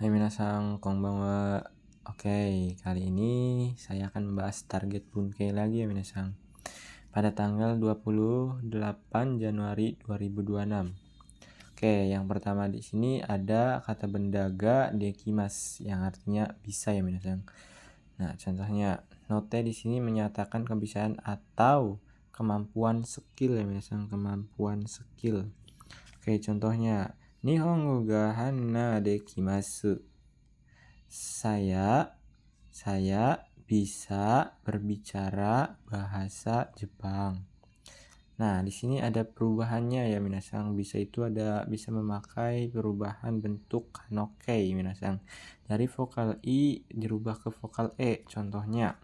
Hai minasan, konbanwa. Oke, kali ini saya akan membahas target Bunkei lagi ya minasan. Pada tanggal 28 Januari 2026. Oke, yang pertama di sini ada kata benda ga dekimas yang artinya bisa ya minasan. Nah, contohnya note di sini menyatakan kebiasaan atau kemampuan skill ya minasan, kemampuan skill. Oke, contohnya Nihongo ga hana dekimasu. Saya bisa berbicara bahasa Jepang. Nah, di sini ada perubahannya ya minasang. Bisa memakai perubahan bentuk kanokei minasang. Dari vokal i dirubah ke vokal e. Contohnya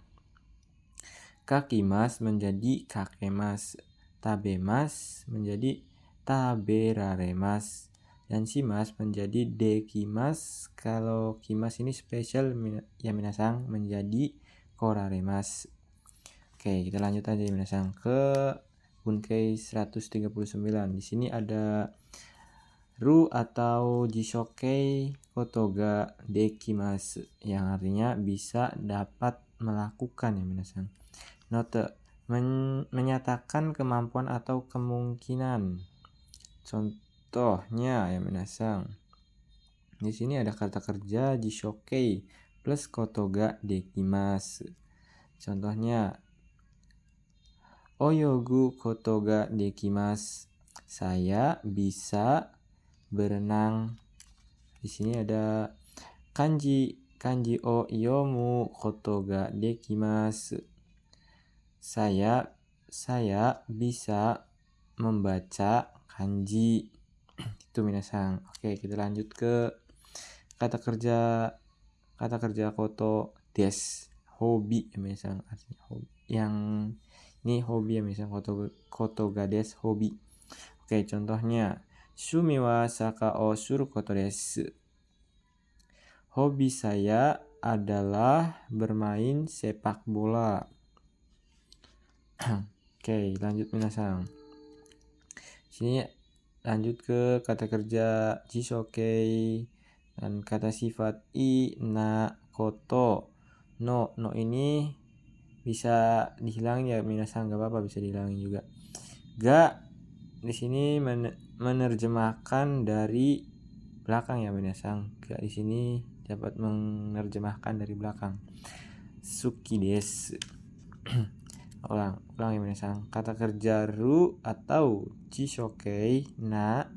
kakimas menjadi kakemas, tabemas menjadi taberaremas, dan shimas menjadi dekimas. Kalau kimas ini spesial ya minasang, menjadi koraremas. Oke, kita lanjut aja ya minasang ke Bunkei 139. Di sini ada ru atau jishokei kotoga dekimasu yang artinya bisa dapat melakukan ya minasang. Note menyatakan kemampuan atau kemungkinan. Contohnya ya minasang. Di sini ada kata kerja jishokei plus kotoga dekimasu. Contohnya oyogu kotoga dekimasu. Saya bisa berenang. Di sini ada kanji o yomu kotoga dekimasu. Saya bisa membaca kanji. Itu minasang. Oke, kita lanjut ke kata kerja koto des, hobi ya minasang, artinya hobi. Yang ini hobi ya minasang, kotoga des, hobi. Oke, contohnya shumi wa saka o suru koto desu. Hobi saya adalah bermain sepak bola. Oke, lanjut minasang. Sini lanjut ke kata kerja jishokei dan kata sifat i, na, koto. No ini bisa dihilangin ya minasang, gak apa-apa, bisa dihilangin juga. Ga di sini menerjemahkan dari belakang ya minasang. Ga di sini dapat menerjemahkan dari belakang. Suki desu. ulang ya minasang. Kata kerja ru atau jishokei, na,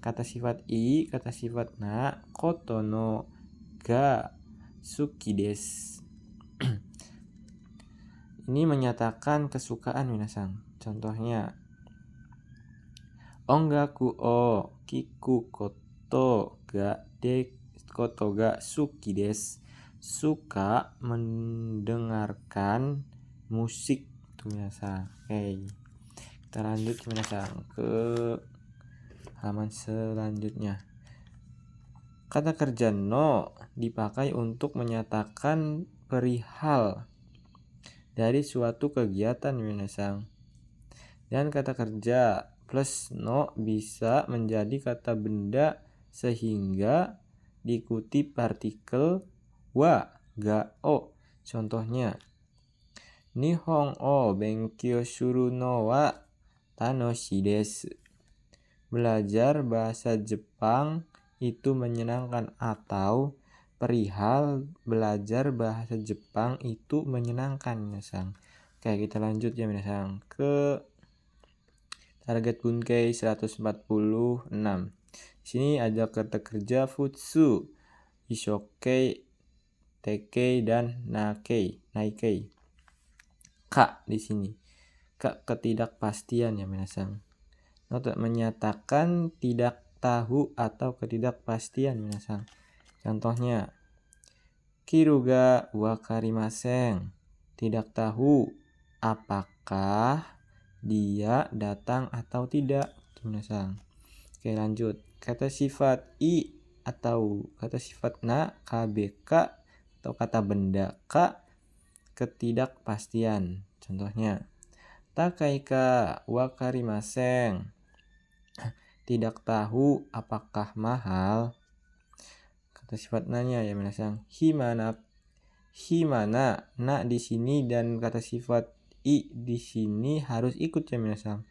kata sifat i, kata sifat na, koto no ga suki desu. Ini menyatakan kesukaan minasang. Contohnya ongaku o kiku koto ga suki desu. Suka mendengarkan musik tuh minasang. Oke, kita lanjut minasang ke halaman selanjutnya. Kata kerja no dipakai untuk menyatakan perihal dari suatu kegiatan minasang. Dan kata kerja plus no bisa menjadi kata benda sehingga diikuti partikel wa, ga, o. Contohnya Nihon o benkyou suru no wa tanoshii desu. Belajar bahasa Jepang itu menyenangkan, atau perihal belajar bahasa Jepang itu menyenangkan minasang. Oke, kita lanjut ya minasang ke target Bunkei 146. Sini ada kata kerja futsu, ishokei, tekei, dan naikei. Ka di sini. Ketidakpastian ya minasang. Note menyatakan tidak tahu atau ketidakpastian minasang. Contohnya kiru ga wakarimasen. Tidak tahu apakah dia datang atau tidak minasang. Oke, lanjut. Kata sifat i atau kata sifat na, kbk, atau kata benda ka, ketidakpastian. Contohnya takai ka wakarimasen. Tidak tahu apakah mahal. kata sifat nanya ya minasang. Himana na di sini dan kata sifat i di sini harus ikut ya minasang.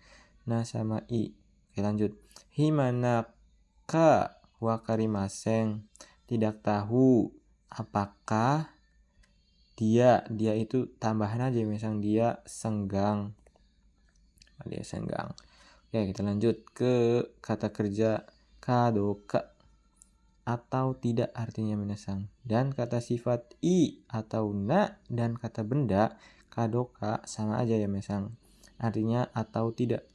Na sama i. Oke, lanjut. Himana ka wakarimaseng. Tidak tahu apakah dia itu tambahan aja minasang, dia senggang. Dia senggang. Oke, kita lanjut ke kata kerja kadoka atau tidak artinya minasang. Dan kata sifat i atau na dan kata benda kadoka sama aja ya minasang. Artinya atau tidak.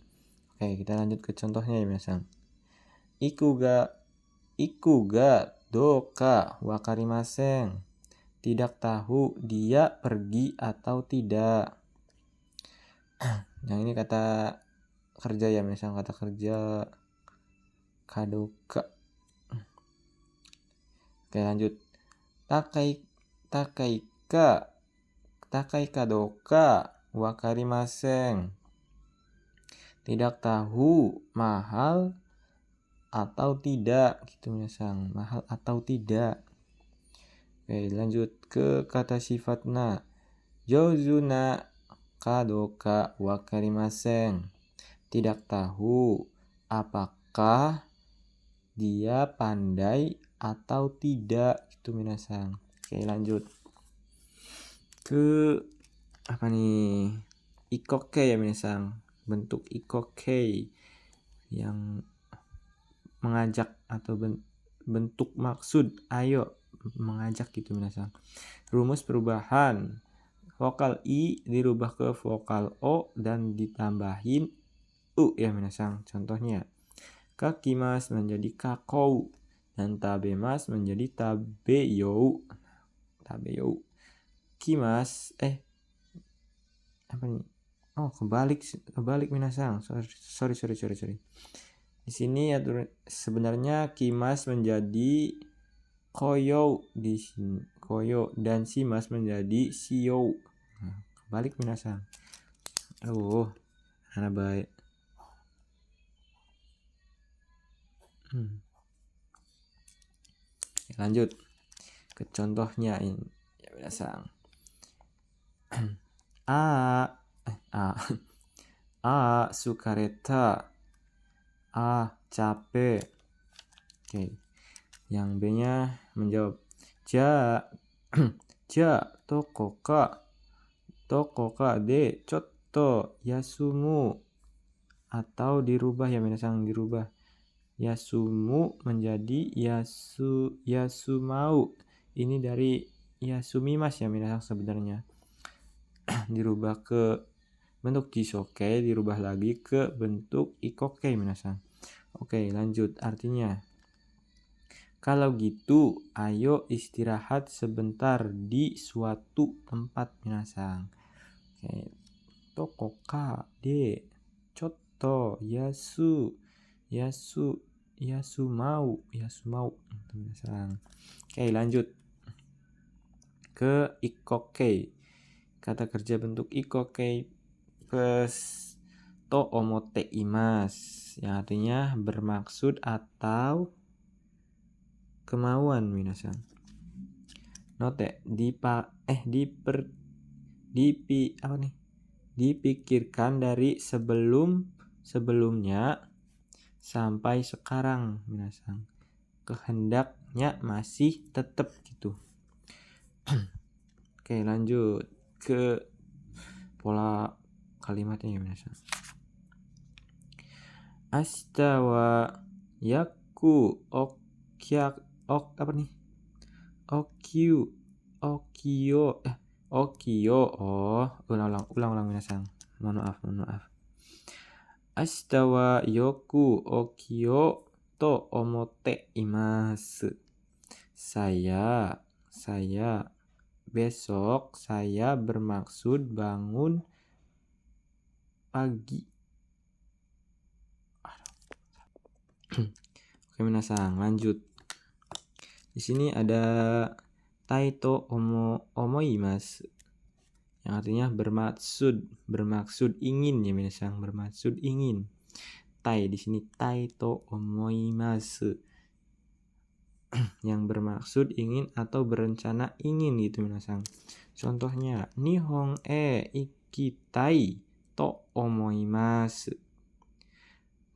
Oke, kita lanjut ke contohnya ya minasang. Iku ga doka wakarimaseng. Tidak tahu dia pergi atau tidak. Yang ini kata kerja ya minasang, kata kerja kadoka. Oke, lanjut. Takai kadoka wakarimaseng. Tidak tahu mahal atau tidak gitu minasang, mahal atau tidak. Oke, lanjut ke kata sifat na. Jouzuna kadoka wakarimaseng. Tidak tahu apakah dia pandai atau tidak gitu minasang. Oke, lanjut ke apa nih, ikoke ya minasang. Bentuk ikoke yang mengajak atau bentuk maksud ayo mengajak gitu minasang. Rumus perubahan, vokal i dirubah ke vokal o dan ditambahin u ya minasang. Contohnya, kakimas menjadi kakou dan tabemas menjadi tabeyou. Kimas apa nih? Oh, kebalik minasang. Sorry. Di sini sebenarnya kimas menjadi koyo di sini, koyo, dan simas menjadi siyo. Nah, kebalik minasang. Anak baik. Lanjut ke contohnya ini ya minasang. Sukareta. Capek. Oke. Yang B-nya menjawab. Ja tokoka de chotto yasumu. Atau dirubah ya minasang, dirubah. Yasumu menjadi yasumau. Ini dari yasumimas ya minasang sebenarnya. Dirubah ke bentuk jisoke, dirubah lagi ke bentuk ikoke minasang. Oke, lanjut. Artinya, kalau gitu ayo istirahat sebentar di suatu tempat minasang. Oke. Tokoka de chotto yasumau minasang. Oke, lanjut ke ikoke. Kata kerja bentuk ikoke plus to omote imas, yang artinya bermaksud atau kemauan minasang. Note dipikirkan dari sebelumnya sampai sekarang minasang. Kehendaknya masih tetap gitu. Oke, lanjut ke pola kalimatnya ya minasang. Astawa yaku okyo. Ulang minasang. Mohon maaf. Astawa yoku okyo to omote imasu. Besok saya bermaksud bangun pagi. Oke minasang, lanjut. Di sini ada taito omoimasu, yang artinya bermaksud ingin ya minasang, bermaksud ingin. Tai di sini taito omoimasu. yang bermaksud ingin atau berencana ingin gitu minasang. Contohnya, nihon ikitai to omoimasu.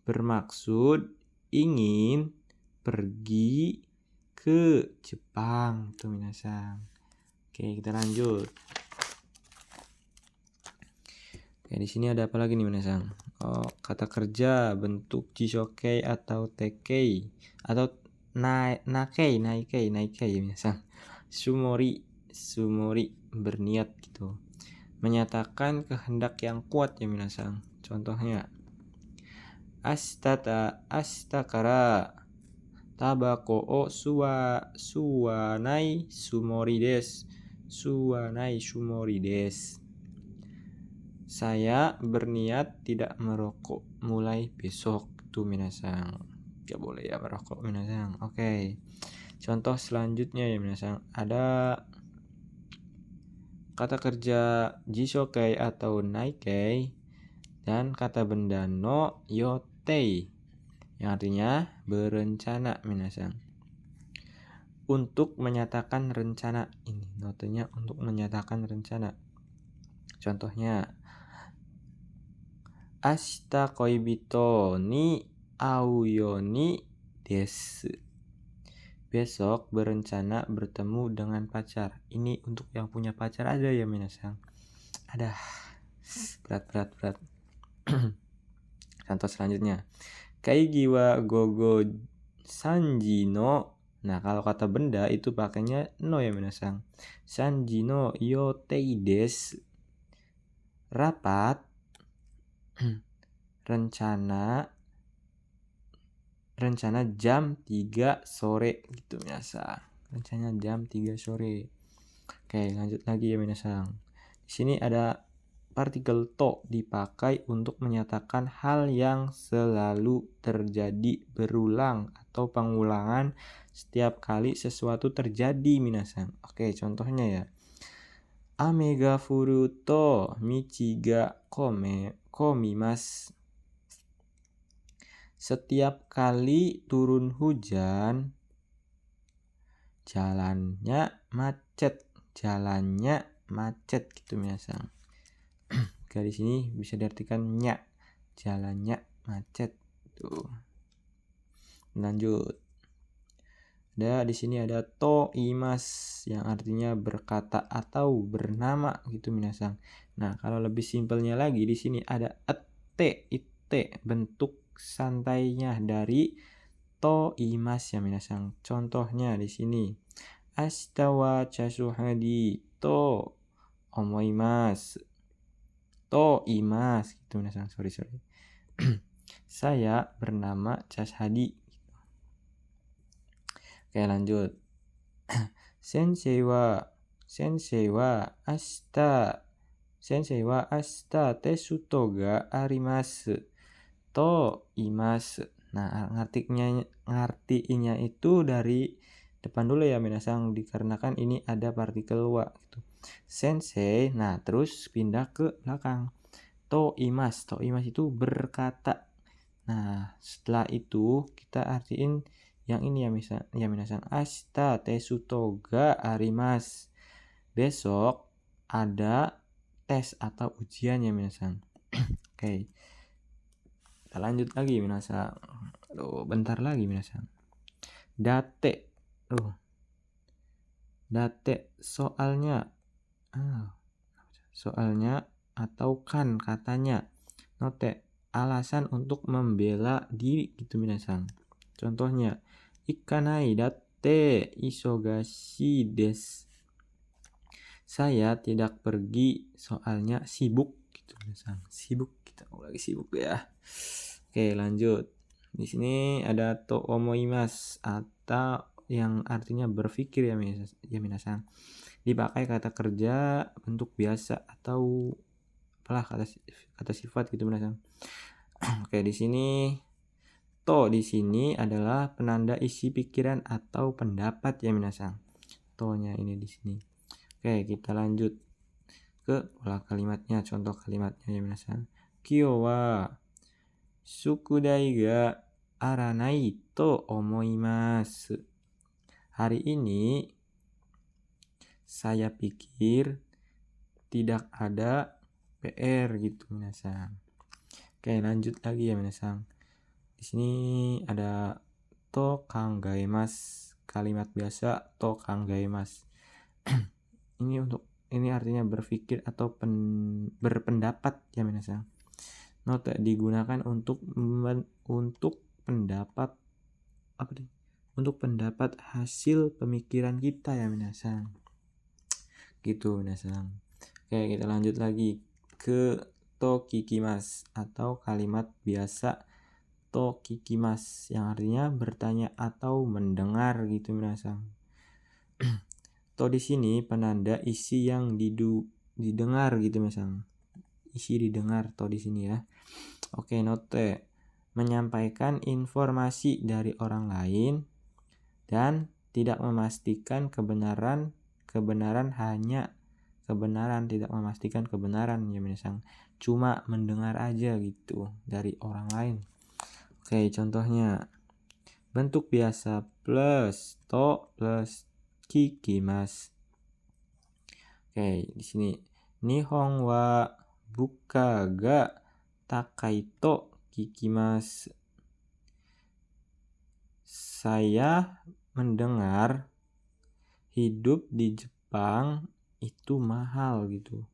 Bermaksud ingin pergi ke Jepang tuh minasang. Oke, kita lanjut. Oke, di sini ada apa lagi nih minasang? Oh, kata kerja bentuk jishokei atau tekei atau nakei ya minasang. Sumori berniat gitu. Menyatakan kehendak yang kuat ya minasang. Contohnya, ashita kara tabako o suwanai sumori desu. Saya berniat tidak merokok mulai besok tuh minasang. Gak boleh ya merokok minasang. Oke. Contoh selanjutnya ya minasang. Ada kata kerja jishokei atau naikei dan kata benda no yotei yang artinya berencana minasang. Untuk menyatakan rencana ini, notenya untuk menyatakan rencana. Contohnya, ashita koibito ni au yo ni desu. Besok berencana bertemu dengan pacar. Ini untuk yang punya pacar ada ya minasang. Ada. Berat. Contoh selanjutnya. Kaigi wa gogo sanji no. Nah, kalau kata benda itu pakainya no ya minasang. Sanji no yotei desu. Rapat rencana jam 3 sore gitu minasang. Rencana jam 3 sore. Oke, lanjut lagi ya minasang. Di sini ada partikel to dipakai untuk menyatakan hal yang selalu terjadi berulang atau pengulangan setiap kali sesuatu terjadi minasang. Oke, contohnya ya. Ame ga furu to michi ga komimasu. Setiap kali turun hujan, jalannya macet gitu minasang. Oke, di sini bisa diartikan nya, jalannya macet tuh. Lanjut. Di sini ada to imas yang artinya berkata atau bernama gitu minasang. Nah, kalau lebih simpelnya lagi di sini ada ite bentuk santainya dari to imas ya minasang. Contohnya di sini. Ashita wa chasuhadi to omoimasu. To imas gitu minasang. Sorry. Saya bernama Chashadi. Oke, lanjut. Sensei wa ashita tesuto ga arimasu to imasu. Nah, ngartinya itu dari depan dulu ya minasang, dikarenakan ini ada partikel wa gitu. Sensei, nah terus pindah ke belakang. To imas itu berkata. Nah, setelah itu kita artiin yang ini ya minasang. Ashita tesuto ga arimasu. Besok ada tes atau ujian ya minasang. Oke. Kita lanjut lagi minasang. Bentar lagi minasang. Date soalnya atau kan katanya. Note alasan untuk membela diri gitu minasang. Contohnya, ikanai datte isogashi desu. Saya tidak pergi soalnya sibuk gitu minasang. Sibuk, kita lagi sibuk ya. Oke, lanjut. Di sini ada to omoimasu atau yang artinya berpikir ya minasang. Dipakai kata kerja bentuk biasa atau apalah kata sifat gitu minasang. Oke, di sini to di sini adalah penanda isi pikiran atau pendapat ya minasang. To-nya ini di sini. Oke, kita lanjut ke pola kalimatnya, contoh kalimatnya ya minasang. Kyo wa sukudai ga aranai to omoimasu. hari ini saya pikir tidak ada PR gitu minasang. Oke, lanjut lagi ya minasang. Di sini ada to kangaimas, kalimat biasa to kangaimas. Ini artinya berpikir atau berpendapat ya minasang. Note digunakan untuk pendapat apa nih? Untuk pendapat hasil pemikiran kita ya minasang. Gitu minasang. Oke, kita lanjut lagi ke to kikimas atau kalimat biasa to kikimas yang artinya bertanya atau mendengar gitu minasang. To di sini penanda isi yang didengar gitu minasang. Isi didengar to di sini ya. Oke, note menyampaikan informasi dari orang lain dan tidak memastikan kebenaran tidak memastikan kebenaran ya minasang. Cuma mendengar aja gitu dari orang lain. Oke, contohnya bentuk biasa plus to plus kikimas. Oke, di sini nihon wa buka ga takai to kikimas. Saya mendengar hidup di Jepang itu mahal gitu.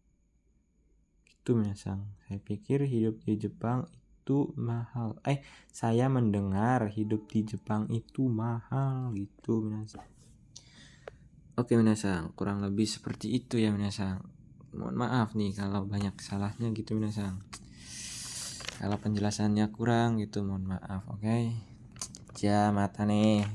Itu minasang. Saya pikir hidup di Jepang itu mahal. Saya mendengar hidup di Jepang itu mahal gitu minasang. Oke minasang, kurang lebih seperti itu ya minasang. Mohon maaf nih kalau banyak salahnya gitu minasang. Kalau penjelasannya kurang gitu mohon maaf, oke. Ja mata nih.